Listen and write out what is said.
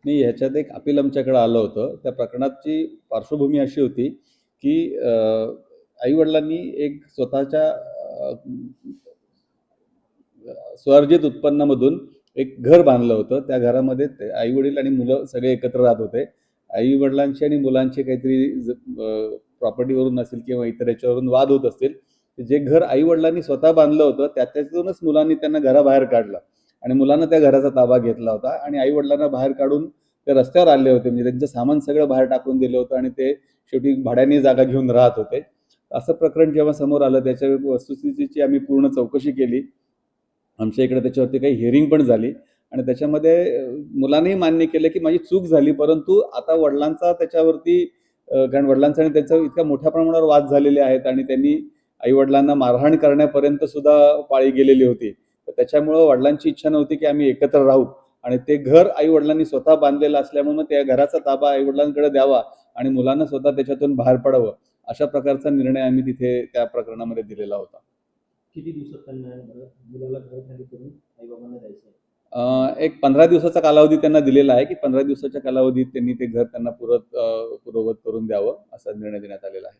नाही, ह्याच्यात एक अपील आमच्याकडे आलं होतं. त्या प्रकरणाची पार्श्वभूमी अशी होती, की आई-वडिलांनी एक स्वतःच्या स्वार्जित उत्पन्नामधून एक घर बांधलं होतं. त्या घरामध्ये ते आई-वडील आणि मुलं सगळे एकत्र राहत होते. आई-वडिलांचे आणि मुलांचे काहीतरी प्रॉपर्टीवरून असेल किंवा इतर याच्यावरून वाद होत असतील. जे घर आई-वडिलांनी स्वतः बांधलं होतं, त्याच्यातूनच मुलांनी त्यांना घराबाहेर काढलं आणि मुलांना त्या घराचा ताबा घेतला होता आणि आई-वडिलांना बाहेर काढून ते रस्त्यावर आले होते. म्हणजे त्यांचं सामान सगळं बाहेर टाकून दिलं होतं आणि ते शेवटी भाड्याने जागा घेऊन राहत होते. असं प्रकरण जेव्हा समोर आलं, त्याच्या वस्तुस्थितीची आम्ही पूर्ण चौकशी केली. आमच्या इकडे त्याच्यावरती काही हिअरिंग पण झाली आणि त्याच्यामध्ये मुलांनीही मान्य केलं, की माझी चूक झाली, परंतु आता वडिलांचा त्याच्यावरती कारण वडिलांचा आणि त्यांचा इतक्या मोठ्या प्रमाणावर वाद झालेले आहेत आणि त्यांनी आई-वडिलांना मारहाण करण्यापर्यंत सुद्धा पाळी गेलेली होती. तर त्याच्यामुळं वडिलांची इच्छा नव्हती, की आम्ही एकत्र राहू आणि ते घर आई-वडिलांनी स्वतः बांधलेलं असल्यामुळे मग त्या घराचा ताबा आई-वडिलांकडे द्यावा आणि मुलांना स्वतः त्याच्यातून बाहेर पडावं, अशा प्रकारचा निर्णय आम्ही तिथे त्या प्रकरणामध्ये दिलेला होता. किती दिवसात त्यांना मुलाला घर खाली करून आई-बाबांना द्यायचं आहे? एक 15 दिवसाचा कालावधी त्यांना दिलेला आहे, की 15 दिवसाच्या कालावधीत त्यांनी ते घर त्यांना पुरवत करून द्यावं, असा निर्णय देण्यात आलेला आहे.